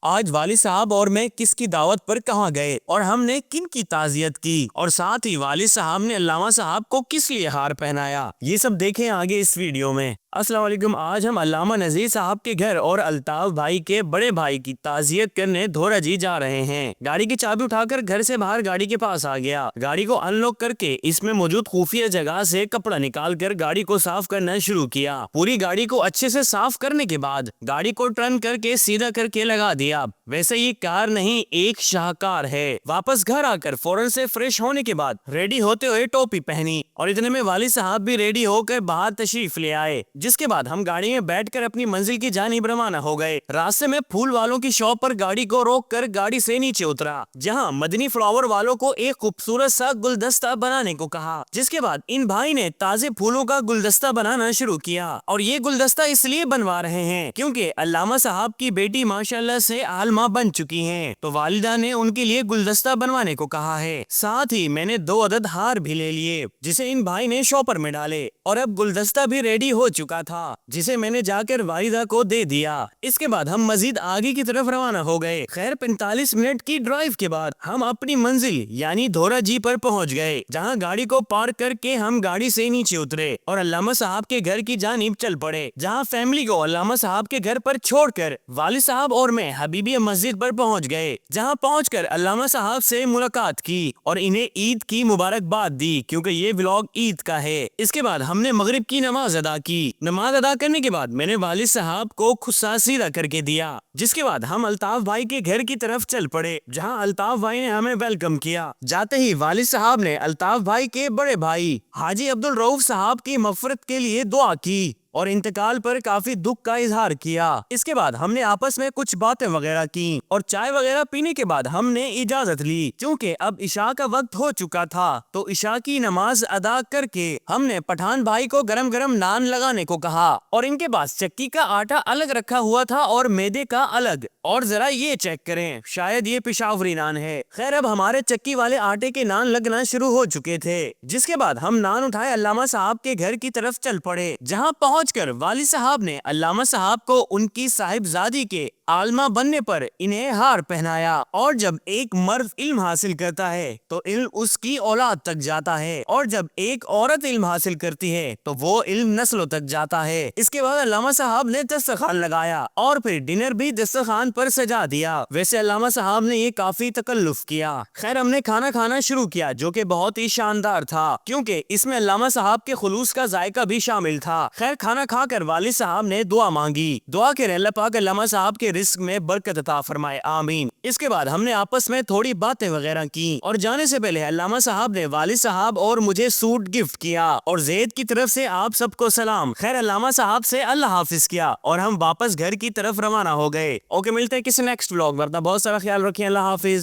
آج والد صاحب اور میں کس کی دعوت پر کہاں گئے اور ہم نے کن کی تعزیت کی، اور ساتھ ہی والد صاحب نے علامہ صاحب کو کس لیے ہار پہنایا، یہ سب دیکھیں آگے اس ویڈیو میں۔ السلام علیکم۔ آج ہم علامہ نذیر صاحب کے گھر اور الطاف بھائی کے بڑے بھائی کی تعزیت کرنے دھورا جی جا رہے ہیں۔ گاڑی کی چابی اٹھا کر گھر سے باہر گاڑی کے پاس آ گیا، گاڑی کو ان لاک کر کے اس میں موجود خفیہ جگہ سے کپڑا نکال کر گاڑی کو صاف کرنا شروع کیا۔ پوری گاڑی کو اچھے سے صاف کرنے کے بعد گاڑی کو ٹرن کر کے سیدھا کر کے لگا دیا۔ ویسے یہ کار نہیں، ایک شاہکار ہے۔ واپس گھر آ کر فوراً سے فریش ہونے کے بعد ریڈی ہوتے ہوئے ٹوپی پہنی، اور اتنے میں والد صاحب بھی ریڈی ہو کر باہر تشریف لے آئے، جس کے بعد ہم گاڑی میں بیٹھ کر اپنی منزل کی جانب روانہ ہو گئے۔ راستے میں پھول والوں کی شاپ پر گاڑی کو روک کر گاڑی سے نیچے اترا، جہاں مدنی فلاور والوں کو ایک خوبصورت سا گلدستہ بنانے کو کہا، جس کے بعد ان بھائی نے تازے پھولوں کا گلدستہ بنانا شروع کیا۔ اور یہ گلدستہ اس لیے بنوا رہے ہیں کیونکہ علامہ صاحب کی بیٹی ماشاءاللہ سے عالمہ بن چکی ہیں، تو والدہ نے ان کے لیے گلدستہ بنوانے کو کہا ہے۔ ساتھ ہی میں نے 2 عدد ہار بھی لے لیے، جسے ان بھائی نے شاپر میں ڈالے، اور اب گلدستہ بھی ریڈی ہو چکا تھا، جسے میں نے جا کر والدہ کو دے دیا۔ اس کے بعد ہم مزید آگے کی طرف روانہ ہو گئے۔ خیر 45 منٹ کی ڈرائیو کے بعد ہم اپنی منزل یعنی دھورا جی پر پہنچ گئے، جہاں گاڑی کو پارک کر کے ہم گاڑی سے نیچے اترے اور علامہ صاحب کے گھر کی جانب چل پڑے، جہاں فیملی کو علامہ صاحب کے گھر پر چھوڑ کر والد صاحب اور میں حبیبیہ مسجد پر پہنچ گئے، جہاں پہنچ کر علامہ صاحب سے ملاقات کی اور انہیں عید کی مبارکباد دی، کیونکہ یہ ولاگ عید کا ہے۔ اس کے بعد ہم نے مغرب کی نماز ادا کی۔ نماز ادا کرنے کے بعد میں نے والد صاحب کو خصا سیدھا کر کے دیا، جس کے بعد ہم الطاف بھائی کے گھر کی طرف چل پڑے، جہاں الطاف بھائی نے ہمیں ویلکم کیا۔ جاتے ہی والد صاحب نے الطاف بھائی کے بڑے بھائی حاجی عبدالرؤف صاحب کی مغفرت کے لیے دعا کی اور انتقال پر کافی دکھ کا اظہار کیا۔ اس کے بعد ہم نے آپس میں کچھ باتیں وغیرہ کی اور چائے وغیرہ پینے کے بعد ہم نے اجازت لی، چونکہ اب عشاء کا وقت ہو چکا تھا، تو عشاء کی نماز ادا کر کے ہم نے پٹھان بھائی کو گرم گرم نان لگانے کو کہا، اور ان کے پاس چکی کا آٹا الگ رکھا ہوا تھا اور میدے کا الگ، اور ذرا یہ چیک کریں، شاید یہ پشاوری نان ہے۔ خیر اب ہمارے چکی والے آٹے کے نان لگنا شروع ہو چکے تھے، جس کے بعد ہم نان اٹھائے علامہ صاحب کے گھر کی طرف چل پڑے، جہاں پہنچ کر والد صاحب نے علامہ صاحب کو ان کی صاحبزادی کے عالمہ بننے پر انہیں ہار پہنایا، اور جب ایک مرد علم حاصل کرتا ہے تو علم اس کی اولاد تک جاتا ہے، اور جب ایک عورت علم حاصل کرتی ہے تو وہ علم نسلوں تک جاتا ہے۔ اس کے بعد علامہ صاحب نے دسترخوان لگایا اور پھر ڈنر بھی دسترخوان پر سجا دیا۔ ویسے علامہ صاحب نے یہ کافی تکلف کیا۔ خیر ہم نے کھانا کھانا شروع کیا، جو کہ بہت ہی شاندار تھا، کیونکہ اس میں علامہ صاحب کے خلوص کا ذائقہ بھی شامل تھا۔ خیر کھانا کھا کر والد صاحب نے دعا مانگی، دعا کہ اللہ پاک علامہ صاحب کے رزق میں برکت عطا فرمائے، آمین۔ اس کے بعد ہم نے آپس میں تھوڑی باتیں وغیرہ کی، اور جانے سے پہلے علامہ صاحب نے والد صاحب اور مجھے سوٹ گفٹ کیا، اور زید کی طرف سے آپ سب کو سلام۔ خیر علامہ صاحب سے اللہ حافظ کیا اور ہم واپس گھر کی طرف روانہ ہو گئے۔ اوکے، ملتے ہیں کسی نیکسٹ ولاگ میں، اپنا بہت سارا خیال رکھیں، اللہ حافظ۔